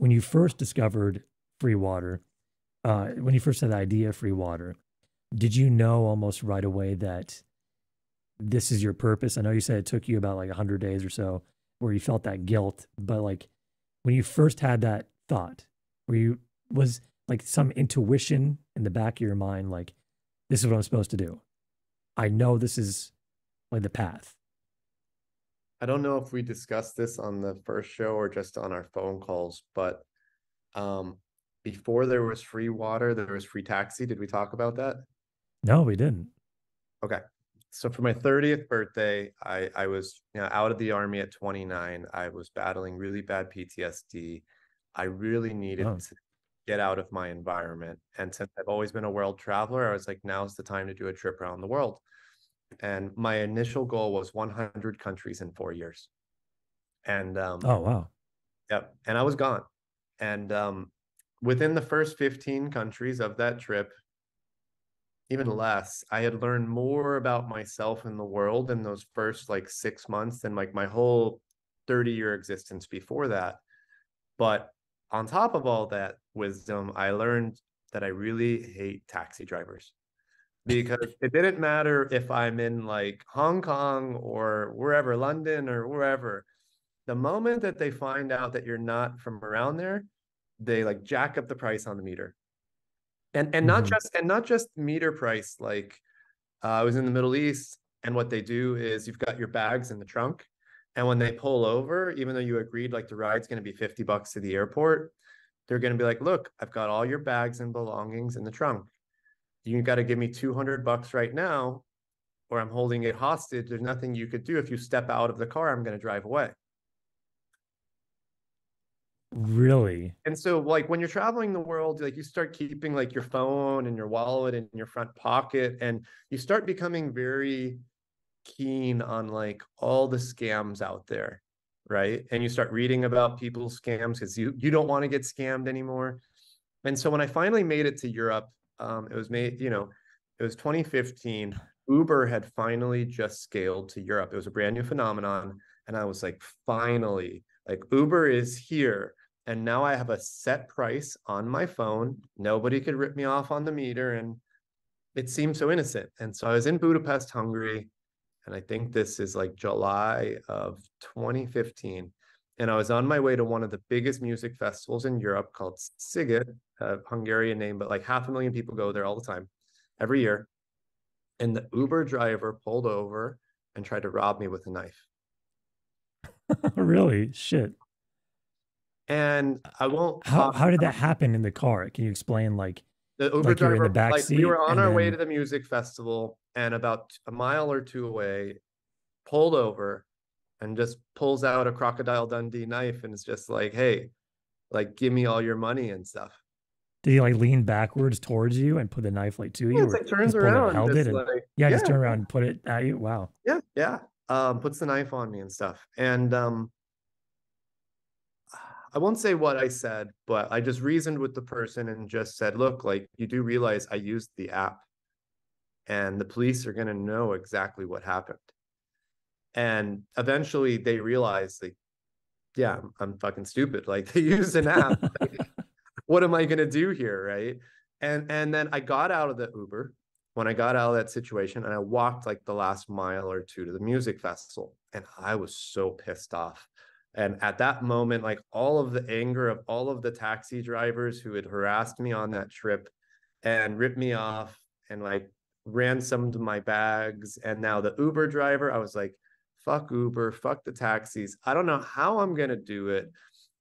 when you first discovered FreeWater, when you first had the idea of FreeWater, did you know almost right away that this is your purpose? I know you said it took you about like 100 days or so where you felt that guilt, but like when you first had that thought, where you was like some intuition in the back of your mind, like, this is what I'm supposed to do. I know this is like the path. I don't know if we discussed this on the first show or just on our phone calls, but um, before there was free water, there was free taxi. Did we talk about that? No, we didn't. Okay. So for my 30th birthday, I was, out of the army at 29. I was battling really bad PTSD. I really needed Oh, to get out of my environment. And since I've always been a world traveler, I was like, now's the time to do a trip around the world. And my initial goal was 100 countries in 4 years. And oh, wow. yep, and I was gone. And within the first 15 countries of that trip, even less, I had learned more about myself and the world in those first like 6 months than like my whole 30-year existence before that. But on top of all that wisdom, I learned that I really hate taxi drivers because it didn't matter if I'm in like Hong Kong or wherever, London or wherever. The moment that they find out that you're not from around there, they like jack up the price on the meter. And not Hmm. just meter price. Like I was in the Middle East, and what they do is you've got your bags in the trunk, and when they pull over, even though you agreed like the ride's going to be $50 to the airport, they're going to be like, "Look, I've got all your bags and belongings in the trunk. You got to give me $200 right now, or I'm holding it hostage. There's nothing you could do. If you step out of the car, I'm going to drive away." Really? And so like when you're traveling the world, like you start keeping like your phone and your wallet in your front pocket, and you start becoming very keen on like all the scams out there, right? And you start reading about people's scams because you don't want to get scammed anymore. And so when I finally made it to Europe, it was 2015. Uber had finally just scaled to Europe. It was a brand new phenomenon. And I was like, finally, like Uber is here. And now I have a set price on my phone. Nobody could rip me off on the meter. And it seemed so innocent. And so I was in Budapest, Hungary, and I think this is like July of 2015. And I was on my way to one of the biggest music festivals in Europe called Sziget, a Hungarian name, but like 500,000 people go there all the time, every year. And the Uber driver pulled over and tried to rob me with a knife. Really? Shit. And I won't How talk how did that about happen in the car? Can you explain the Uber like you're in the driver. back Like we were seat on and our way to then the music festival, and about a mile or two away, pulled over and just pulls out a Crocodile Dundee knife and it's just like, hey, like give me all your money and stuff. did he like lean backwards towards you and put the knife like to Yeah, you it's or like turns just pulled it and around, held it just and like, yeah, just yeah, turn around and put it at you? Wow. yeah, yeah. Puts the knife on me and stuff. And I won't say what I said, but I just reasoned with the person and just said, look, like you do realize I used the app and the police are gonna know exactly what happened. And eventually they realized like, yeah, I'm fucking stupid. Like they use an app. What am I gonna do here? Right. And then I got out of the Uber when I got out of that situation, and I walked like the last mile or two to the music festival. And I was so pissed off. And at that moment, like all of the anger of all of the taxi drivers who had harassed me on that trip and ripped me off and like ransomed my bags. And now the Uber driver, I was like, fuck Uber, fuck the taxis. I don't know how I'm gonna do it,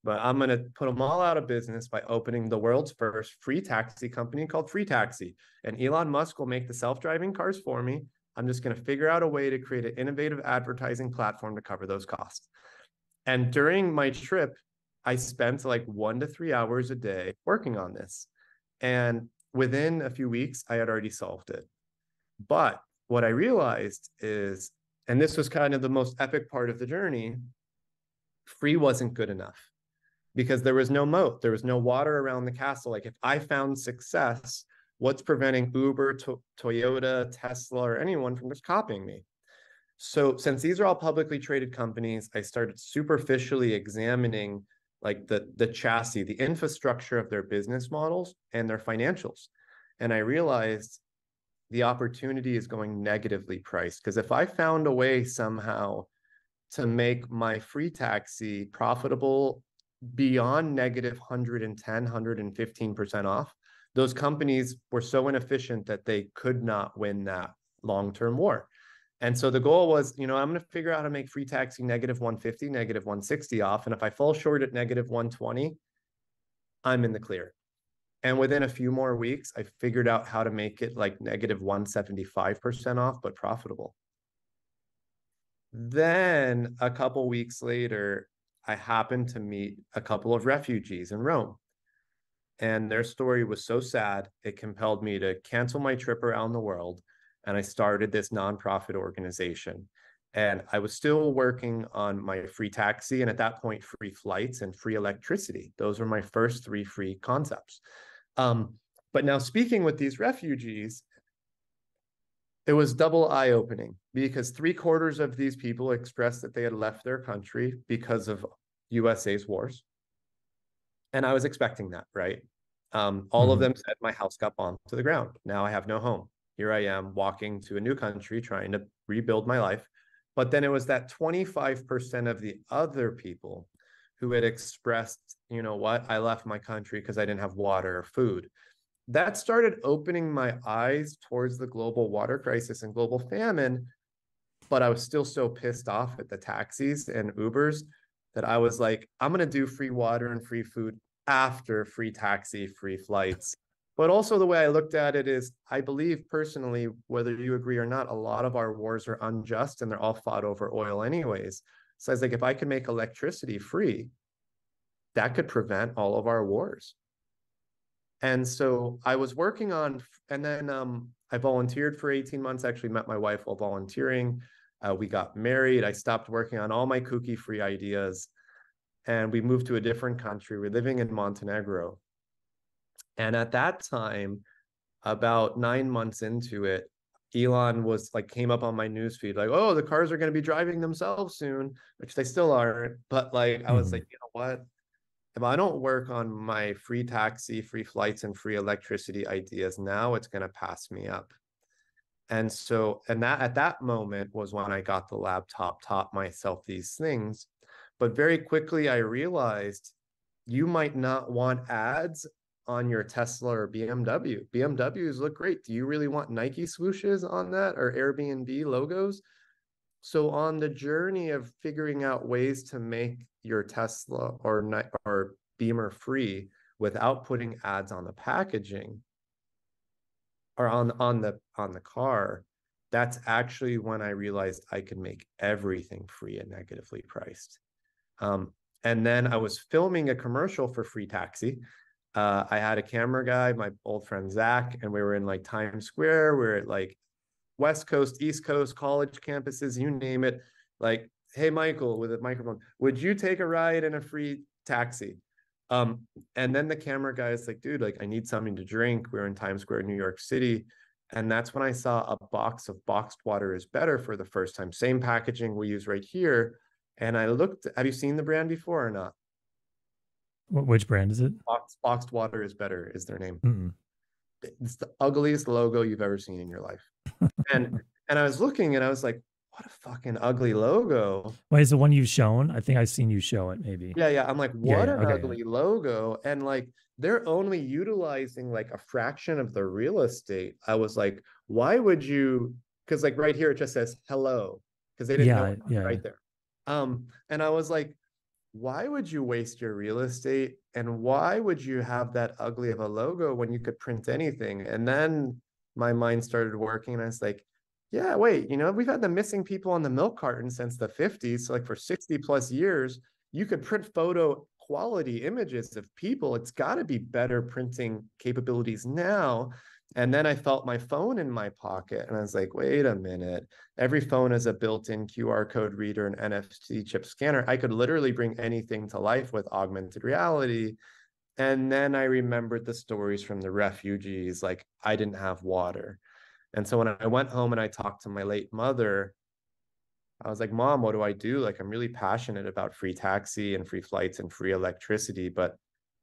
but I'm going to put them all out of business by opening the world's first free taxi company called Free Taxi. And Elon Musk will make the self-driving cars for me. I'm just going to figure out a way to create an innovative advertising platform to cover those costs. And during my trip, I spent like 1 to 3 hours a day working on this. And within a few weeks, I had already solved it. But what I realized is, and this was kind of the most epic part of the journey, free wasn't good enough because there was no moat, there was no water around the castle. Like if I found success, what's preventing Uber, Toyota, Tesla, or anyone from just copying me? So since these are all publicly traded companies, I started superficially examining like the chassis, the infrastructure of their business models and their financials. And I realized the opportunity is going negatively priced, because if I found a way somehow to make my free taxi profitable beyond negative 110, 115% off, those companies were so inefficient that they could not win that long-term war. And so the goal was, I'm going to figure out how to make free taxi negative 150, negative 160 off. And if I fall short at negative 120, I'm in the clear. And within a few more weeks, I figured out how to make it like negative 175% off, but profitable. Then a couple weeks later, I happened to meet a couple of refugees in Rome. And their story was so sad, it compelled me to cancel my trip around the world. And I started this nonprofit organization. And I was still working on my free taxi, and at that point, free flights and free electricity. Those were my first 3 free concepts. But now, speaking with these refugees, it was double eye-opening, because 3/4 of these people expressed that they had left their country because of USA's wars. And I was expecting that, right? All of them said, my house got bombed to the ground. Now I have no home. Here I am walking to a new country, trying to rebuild my life. But then it was that 25% of the other people who had expressed, you know what, I left my country because I didn't have water or food. That started opening my eyes towards the global water crisis and global famine. But I was still so pissed off at the taxis and Ubers that I was like, I'm going to do free water and free food after free taxi, free flights. But also the way I looked at it is, I believe personally, whether you agree or not, a lot of our wars are unjust and they're all fought over oil anyways. So I was like, if I could make electricity free, that could prevent all of our wars. And so I was working on, and then I volunteered for 18 months, actually met my wife while volunteering. We got married. I stopped working on all my cookie free ideas, and we moved to a different country. We're living in Montenegro. And at that time, about 9 months into it, Elon was like, came up on my newsfeed, like, oh, the cars are going to be driving themselves soon, which they still aren't. But like, I was like, you know what? If I don't work on my free taxi, free flights, and free electricity ideas now, it's going to pass me up. And so, and that at that moment was when I got the laptop, taught myself these things. But very quickly, I realized you might not want ads on your Tesla or BMW. BMWs look great. Do you really want Nike swooshes on that, or Airbnb logos? So on the journey of figuring out ways to make your Tesla or Beamer free without putting ads on the packaging or on the car, that's actually when I realized I could make everything free and negatively priced. And then I was filming a commercial for Free Taxi. I had a camera guy, my old friend Zach, and we were in like Times Square. We were at like West Coast, East Coast, college campuses, you name it. Like, hey, Michael, with a microphone, would you take a ride in a free taxi? And then the camera guy is like, dude, like, I need something to drink. We're in Times Square, New York City. And that's when I saw a box of boxed water is better for the first time. Same packaging we use right here. And I looked, have you seen the brand before or not? Which brand is it? Boxed water is better is their name. Mm-mm. It's the ugliest logo you've ever seen in your life. And I was looking and I was like, what a fucking ugly logo. Wait, is the one you've shown? I think I've seen you show it, maybe. Yeah. I'm like, Yeah, what yeah. an Okay, yeah. ugly logo. And like, they're only utilizing like a fraction of the real estate. I was like, why would you? Because like right here, it just says hello, because they didn't know Yeah, it yeah. right there. And I was like, why would you waste your real estate? And why would you have that ugly of a logo when you could print anything? And then my mind started working and I was like, yeah, wait, we've had the missing people on the milk carton since the 50s. So like for 60 plus years, you could print photo quality images of people. It's got to be better printing capabilities now. And then I felt my phone in my pocket and I was like, wait a minute. Every phone has a built-in QR code reader and NFC chip scanner. I could literally bring anything to life with augmented reality. And then I remembered the stories from the refugees, like I didn't have water. And so when I went home and I talked to my late mother, I was like, Mom, what do I do? Like, I'm really passionate about free taxi and free flights and free electricity, but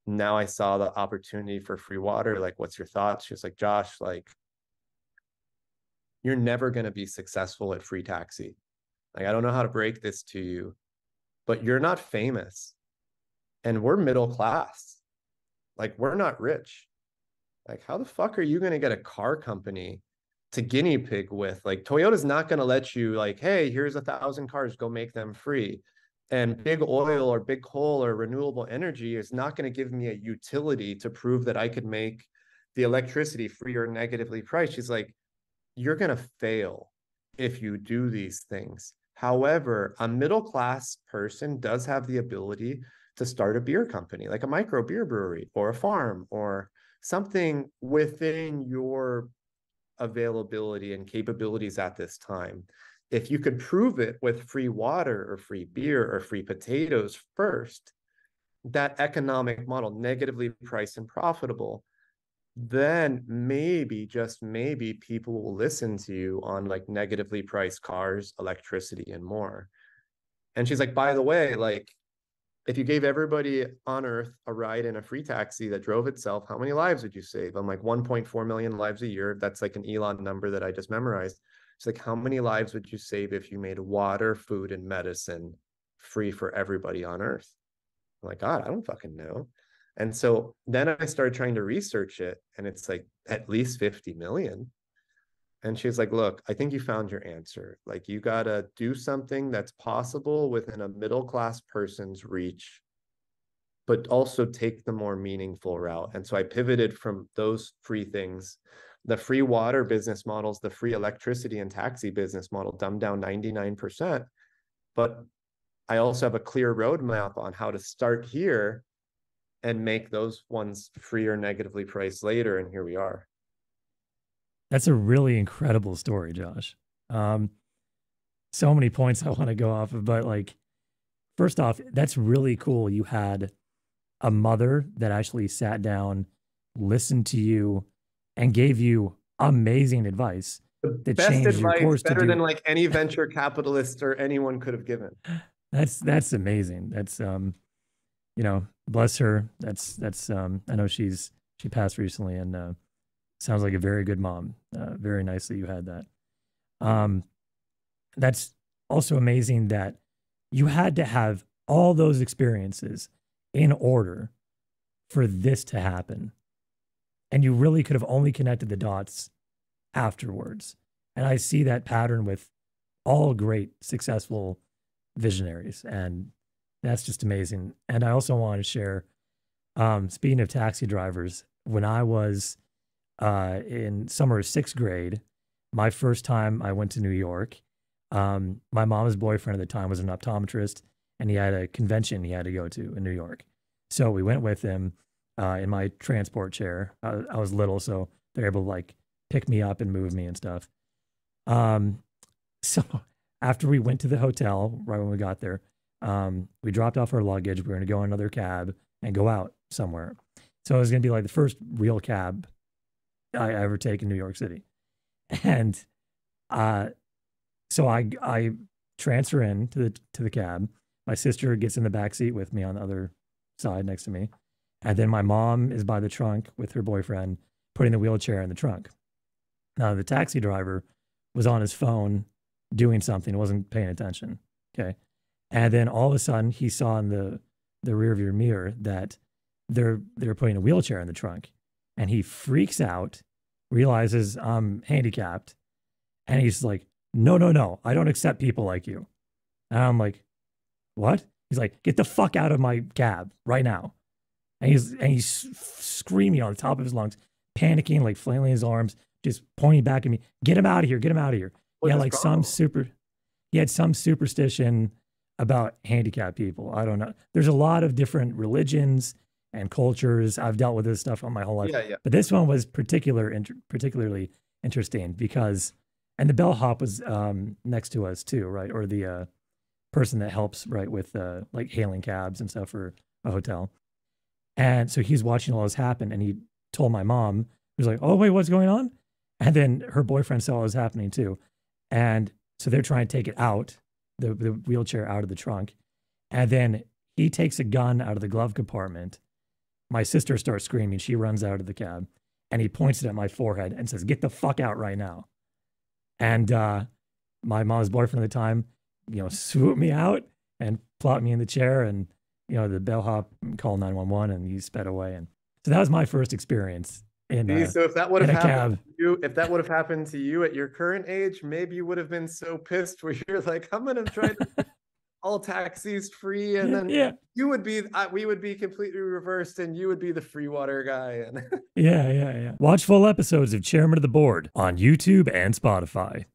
now I saw the opportunity for free water. Like, what's your thoughts? She was like, Josh, like, you're never going to be successful at free taxi. Like, I don't know how to break this to you, but you're not famous and we're middle class. Like, we're not rich. Like, how the fuck are you going to get a car company to guinea pig with? Like, Toyota's not going to let you, like, hey, here's 1,000 cars, go make them free. And big oil or big coal or renewable energy is not going to give me a utility to prove that I could make the electricity free or negatively priced. She's like, you're going to fail if you do these things. However, a middle class person does have the ability to start a beer company, like a micro beer brewery or a farm or something within your availability and capabilities at this time. If you could prove it with free water or free beer or free potatoes first, that economic model, negatively priced and profitable, then maybe, just maybe, people will listen to you on like negatively priced cars, electricity, and more. And she's like, by the way, like, if you gave everybody on earth a ride in a free taxi that drove itself, how many lives would you save? I'm like, 1.4 million lives a year. That's like an Elon number that I just memorized. It's like, how many lives would you save if you made water, food, and medicine free for everybody on earth? I'm like, God, I don't fucking know. And so then I started trying to research it, and it's like at least 50 million. And she's like, look, I think you found your answer. Like, you got to do something that's possible within a middle class person's reach, but also take the more meaningful route. And so I pivoted from those free things, the free water business models, the free electricity and taxi business model, dumbed down 99%. But I also have a clear roadmap on how to start here and make those ones free or negatively priced later. And here we are. That's a really incredible story, Josh. Um, so many points I want to go off of, but like, first off, that's really cool. You had a mother that actually sat down, listened to you, and gave you amazing advice The that best changed your advice, course to better than do. like any venture capitalist or anyone could have given. That's amazing. That's you know, bless her. That's I know she passed recently, and sounds like a very good mom. Very nice that you had that. Um, that's also amazing that you had to have all those experiences in order for this to happen. And you really could have only connected the dots afterwards. And I see that pattern with all great, successful visionaries. And that's just amazing. And I also want to share, speaking of taxi drivers, when I was in summer of sixth grade, my first time I went to New York, my mom's boyfriend at the time was an optometrist, and he had a convention he had to go to in New York. So we went with him in my transport chair. I was little, so they're able to like pick me up and move me and stuff. Um, so after we went to the hotel, right when we got there, we dropped off our luggage. We were going to go in another cab and go out somewhere. So it was going to be like the first real cab I ever take in New York City. And so I transfer in to the cab. My sister gets in the back seat with me on the other side next to me. And then my mom is by the trunk with her boyfriend, putting the wheelchair in the trunk. Now the taxi driver was on his phone doing something, wasn't paying attention. Okay. And then all of a sudden he saw in the rear view mirror that they're putting a wheelchair in the trunk. And he freaks out, realizes I'm handicapped, and he's like, no, no, no, I don't accept people like you. And I'm like, what? He's like, get the fuck out of my cab right now. And he's screaming on the top of his lungs, panicking, like flailing his arms, just pointing back at me. Get him out of here. Get him out of here. What Yeah, is like wrong? he had some superstition about handicapped people. I don't know. There's a lot of different religions and cultures. I've dealt with this stuff all my whole life. Yeah, yeah. But this one was particularly interesting because, and the bellhop was next to us too, right? Or the person that helps, right, with like hailing cabs and stuff for a hotel. And so he's watching all this happen, and he told my mom, he was like, oh, wait, what's going on? And then her boyfriend saw what was happening too. And so they're trying to take it out. the wheelchair out of the trunk. And then he takes a gun out of the glove compartment. My sister starts screaming. She runs out of the cab and he points it at my forehead and says, "Get the fuck out right now." And my mom's boyfriend at the time, swooped me out and plopped me in the chair, and, the bellhop called 911 and he sped away. And so that was my first experience So if that would in have a happened cab. to you, if that would have happened to you at your current age, maybe you would have been so pissed where you're like, I'm gonna try to all taxis free, and then Yeah. you would be, we would be completely reversed, and you would be the FreeWater guy. And Yeah. Watch full episodes of Chairman of the Board on YouTube and Spotify.